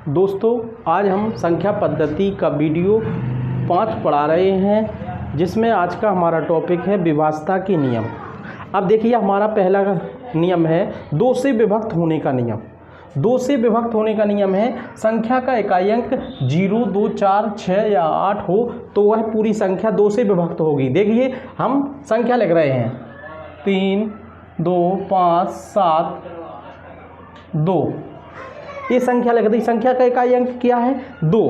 दोस्तों, आज हम संख्या पद्धति का वीडियो 5 पढ़ा रहे हैं, जिसमें आज का हमारा टॉपिक है विभाज्यता के नियम। अब देखिए, हमारा पहला नियम है 2 से विभक्त होने का नियम। 2 से विभक्त होने का नियम है संख्या का इकाई अंक 0, 2, 4, 6 या 8 हो तो वह पूरी संख्या 2 से विभक्त होगी। देखिए, हम संख्या लिख रहे हैं 3, 2, 5, 7, 2। ये संख्या लिख दी। संख्या का इकाई अंक क्या है? 2।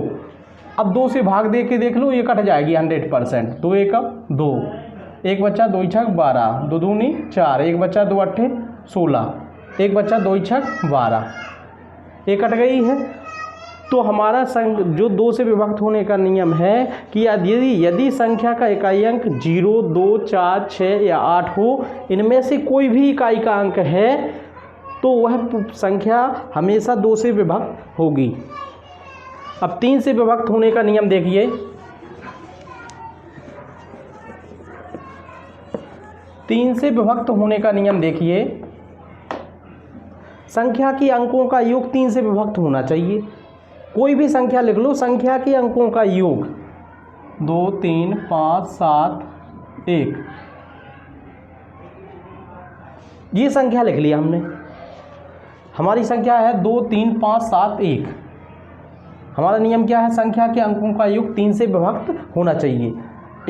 अब 2 से भाग दे के देख लो, ये कट जाएगी 100%। 2 एकम 2, एक बच्चा 2 छक 12, 2 दूनी 4, एक बच्चा 2 अट्ठे 16, एक बच्चा 2 छक 12, ये कट गई है। तो हमारा जो 2 से विभक्त होने का नियम है कि यदि संख्या का इकाई अंक 0, 2, 4, 6 या 8 हो, इनमें से कोई भी इकाई का अंक है तो वह संख्या हमेशा 2 से विभक्त होगी। अब 3 से विभक्त होने का नियम देखिए। 3 से विभक्त होने का नियम देखिए, संख्या के अंकों का योग 3 से विभक्त होना चाहिए। कोई भी संख्या लिख लो, संख्या के अंकों का योग 2, 3, 5, 7, 1, ये संख्या लिख लिया हमने। हमारी संख्या है 2, 3, 5, 7, 1। हमारा नियम क्या है? संख्या के अंकों का योग 3 से विभक्त होना चाहिए।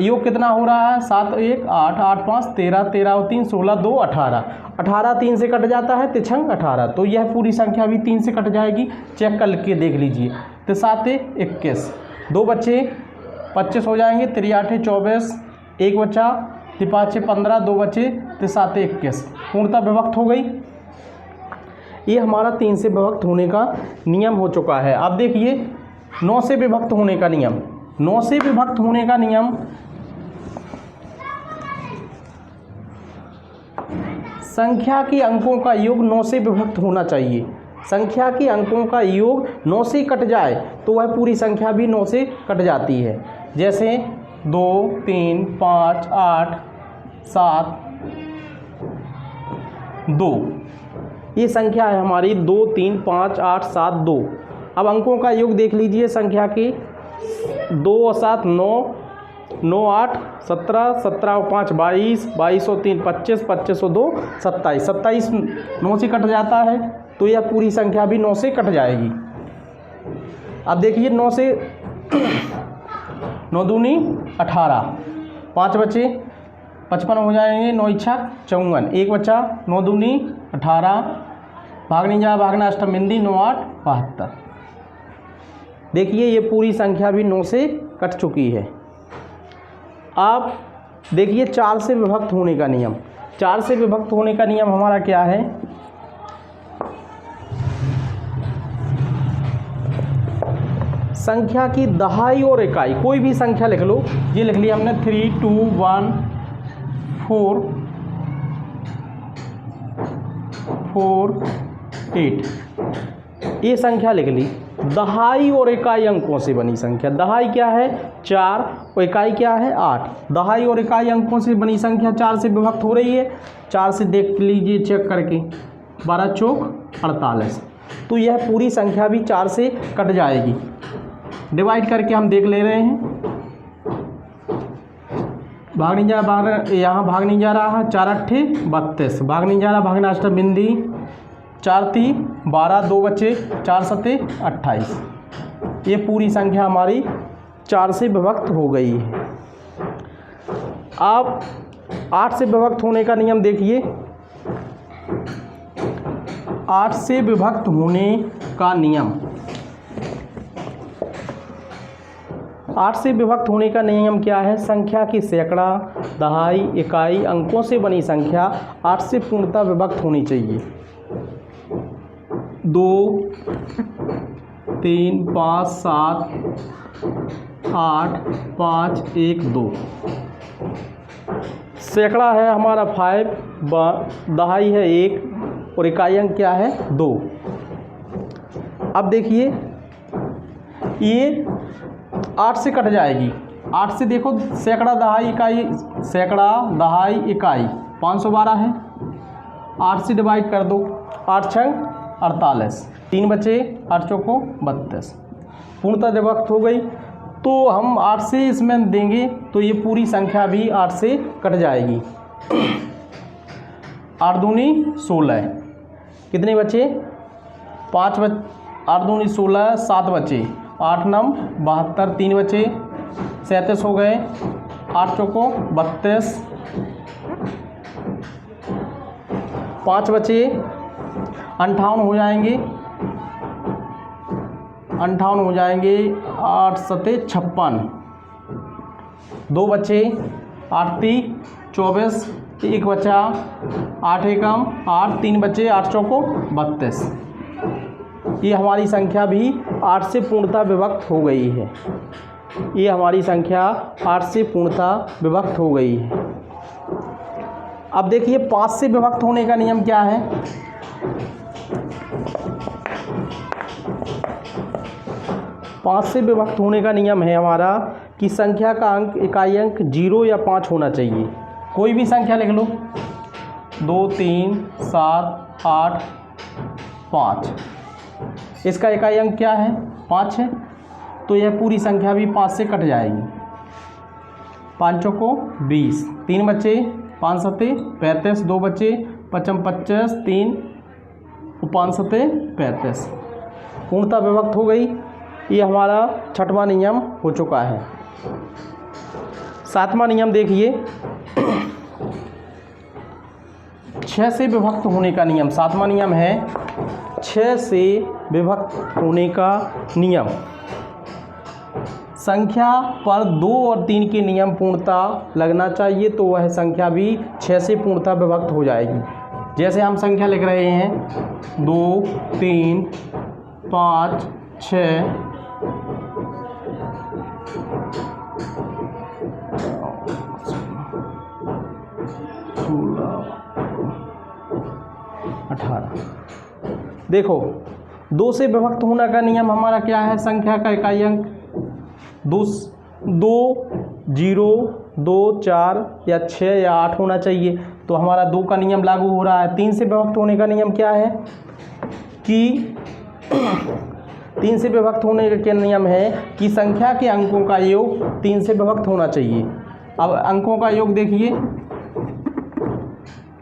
योग कितना हो रहा है? 7, 1, 8, 8, 5, 13, 13 और 3, 16, 2, 18। 18 3 से कट जाता है, तिछंग 18। तो यह पूरी संख्या भी 3 से कट जाएगी। चेक करके देख लीजिए। 7 21, 2 बच्चे 25 हो जाएंगे। 3 8 24, एक बच्चा 5 15, 2 बच्चे 7 21, पूर्णतः विभक्त हो गई। ये हमारा 3 से विभक्त होने का नियम हो चुका है। अब देखिए 9 से विभक्त होने का नियम। 9 से विभक्त होने का नियम, संख्या के अंकों का योग 9 से विभक्त होना चाहिए। संख्या के अंकों का योग 9 से कट जाए तो वह पूरी संख्या भी 9 से कट जाती है। जैसे 2, 3, 5, 8, 7, 2। ये संख्या है हमारी 2, 3, 5, 8, 7, 2। अब अंकों का योग देख लीजिए संख्या की। 2 और 7 9, 9 8 17, 17 और 5 22, 22 और 3 25, 25 और 2 27, 27 9 से कट जाता है तो यह पूरी संख्या भी 9 से कट जाएगी। अब देखिए 9 से 9 दूनी 18, 5 बच्चे 55 हो जाएंगे। 9 इच्छा 54, एक बच्चा 9 दूनी 18, भागनी जा भागना अष्टम बिंदी 9 8 72। देखिए ये पूरी संख्या भी 9 से कट चुकी है। अब देखिए 4 से विभक्त होने का नियम। 4 से विभक्त होने का नियम हमारा क्या है? संख्या की दहाई और इकाई, कोई भी संख्या लिख लो। ये लिख लिया हमने 3, 2, 1, 4, 4, 8। ये संख्या लिख ली। दहाई और इकाई अंकों से बनी संख्या। दहाई क्या है? 4 और इकाई क्या है? 8। दहाई और इकाई अंकों से बनी संख्या 4 से विभक्त हो रही है। 4 से देख लीजिए चेक करके, 12 चौक 48। तो यह पूरी संख्या भी 4 से कट जाएगी। डिवाइड करके हम देख ले रहे हैं। भाग नहीं जा यहाँ भाग नहीं जा रहा है। 4 अट्ठे 32, भाग नहीं जा रहा, भागना अष्टम बिंदी 4 3 12, 2 बच्चे 4 सते 28। ये पूरी संख्या हमारी 4 से विभक्त हो गई है। अब 8 से विभक्त होने का नियम देखिए। 8 से विभक्त होने का नियम, 8 से विभक्त होने का नियम क्या है? संख्या की सैकड़ा, दहाई, इकाई अंकों से बनी संख्या 8 से पूर्णतः विभक्त होनी चाहिए। 2, 3, 5, 7, 8, 5, 1, 2। सैकड़ा है हमारा 5, दहाई है 1 और इकाई अंक क्या है? 2। अब देखिए ये 8 से कट जाएगी। 8 से देखो सैकड़ा दहाई इकाई, सैकड़ा दहाई इकाई 512 है। 8 से डिवाइड कर दो, 8 छंग 48, 3 बचे, 8 चौको 32, पूर्णतः विभक्त हो गई। तो हम 8 से इसमें देंगे तो ये पूरी संख्या भी 8 से कट जाएगी। 8 दूनी 16, कितने बचे 5 8 दूनी 16, 7 बचे, 8 9 72, 3 बचे 37 हो गए, 8 चौको 32, 5 बचे 58 हो जाएंगे, 58 हो जाएंगे, 8 सते 56, 2 बचे, 8 ती 24, 1 बचा, 8 एकम 8, 3 बचे, 8 चौको 32। ये हमारी संख्या भी 8 से पूर्णतः विभक्त हो गई है। ये हमारी संख्या 8 से पूर्णतः विभक्त हो गई है। अब देखिए 5 से विभक्त होने का नियम क्या है। पाँच से विभक्त होने का नियम है हमारा कि संख्या का अंक इकाई अंक 0 या 5 होना चाहिए। कोई भी संख्या लिख लो, 2 3 7 8 5, इसका इकाई अंक क्या है 5 है, तो यह पूरी संख्या भी 5 से कट जाएगी। 5 चौको 20, 3 बचे, 5 सते 35, 2 बचे, 55 25, 3 5 सते 35, पूर्णतः विभक्त हो गई। ये हमारा 6वां नियम हो चुका है। 7वां नियम देखिए, 6 से विभक्त होने का नियम। 7वां नियम है 6 से विभक्त होने का नियम। संख्या पर 2 और 3 के नियम पूर्णतः लगना चाहिए, तो वह संख्या भी 6 से पूर्णतः विभक्त हो जाएगी। जैसे हम संख्या लिख रहे हैं 2 3 5 6 18। देखो 2 से विभक्त होने का नियम हमारा क्या है, संख्या का इकाई अंक 2 0 2 4 या 6 या 8 होना चाहिए, तो हमारा 2 का नियम लागू हो रहा है। 3 से विभक्त होने का नियम क्या है कि 3 से विभक्त होने का नियम है कि संख्या के अंकों का योग 3 से विभक्त होना चाहिए। अब अंकों का योग देखिए,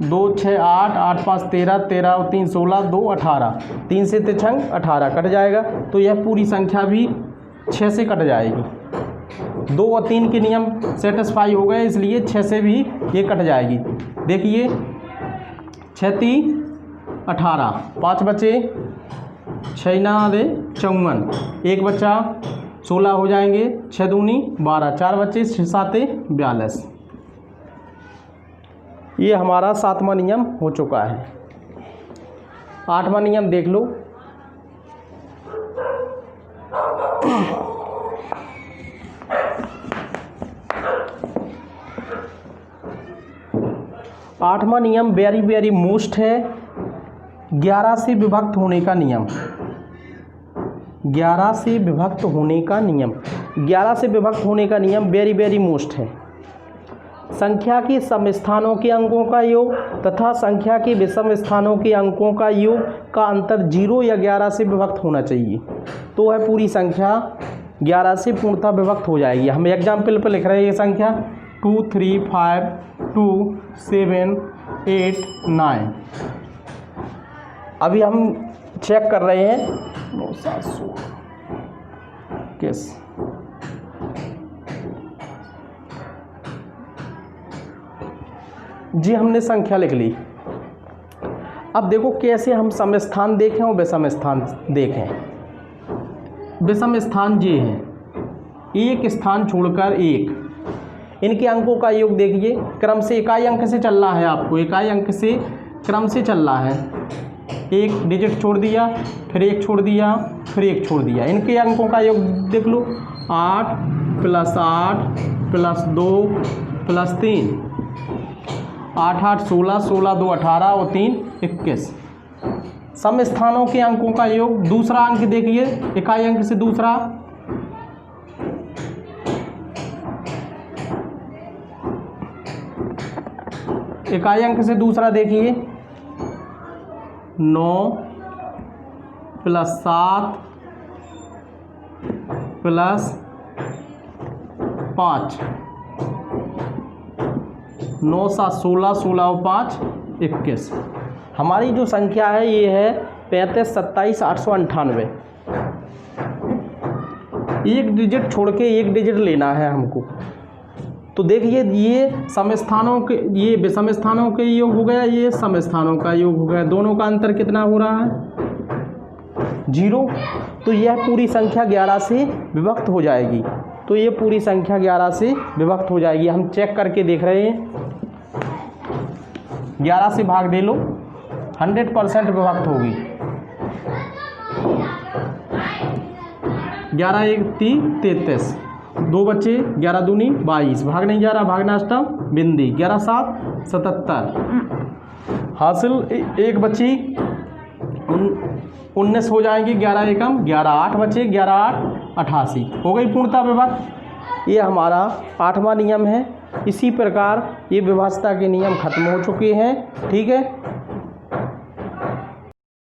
2 6 8 8 5 13 13 और 3 16 2 18, 3 से 3 18 कट जाएगा, तो यह पूरी संख्या भी 6 से कट जाएगी। 2 और 3 के नियम सेटिस्फाई हो गए, इसलिए 6 से भी ये कट जाएगी। देखिए 6 3 18, 5 बचे, 6 9 54, 1 बचा, 16 हो जाएंगे, 6 दूनी 12, 4 बचे, 6 7 42। ये हमारा 7वां नियम हो चुका है। 8वां नियम देख लो, आठवां नियम वेरी वेरी मोस्ट है, 11 से विभक्त होने का नियम। 11 से विभक्त होने का नियम, 11 से विभक्त होने का नियम वेरी वेरी मोस्ट है। संख्या के सम स्थानों के अंकों का योग तथा संख्या के विषम स्थानों के अंकों का योग का अंतर 0 या 11 से विभक्त होना चाहिए, तो वह पूरी संख्या 11 से पूर्णतः विभक्त हो जाएगी। हम एग्जाम्पल पर लिख रहे हैं ये संख्या 2 3 5 2 7 8 9। अभी हम चेक कर रहे हैं 9 7 16 किस जी, हमने संख्या लिख ली। अब देखो कैसे हम सम स्थान देखें और विषम स्थान देखें। विषम स्थान ये है, एक स्थान छोड़कर एक, इनके अंकों का योग देखिए, क्रम से इकाई अंक से चल रहा है, आपको इकाई अंक से क्रम से चल रहा है। एक डिजिट छोड़ दिया, फिर एक छोड़ दिया, फिर एक छोड़ दिया। इनके अंकों का योग देख लो, 8 + 8 + 2 + 3, 8 8 16 16 2 18 और 3 21। सम स्थानों के अंकों का योग, दूसरा अंक देखिए, इकाई अंक से दूसरा, इकाई अंक से दूसरा देखिए 9 प्लस 7 प्लस 5, 9 7 16, 16 और 5 21। हमारी जो संख्या है ये है 35 27 898। एक डिजिट छोड़ के एक डिजिट लेना है हमको। तो देखिए ये समस्थानों के, ये विषम स्थानों के योग हो गया, ये सम स्थानों का योग हो गया। दोनों का अंतर कितना हो रहा है? 0। तो यह पूरी संख्या 11 से विभक्त हो जाएगी। तो ये पूरी संख्या 11 से विभक्त हो जाएगी। हम चेक करके देख रहे हैं। 11 से भाग दे लो, 100% विभक्त होगी। 11 1 3 33, 2 बच्चे, 11 दूनी 22, भाग नहीं जा रहा, भागना अष्टम बिंदी, 11 7 77 हासिल। एक बच्ची 19 हो जाएंगी, 11 एकम 11, 8 बचे, 11 8 88 हो गई पूर्णता विभक्त। ये हमारा 8वां नियम है। इसी प्रकार ये विभाज्यता के नियम खत्म हो चुके हैं। ठीक है।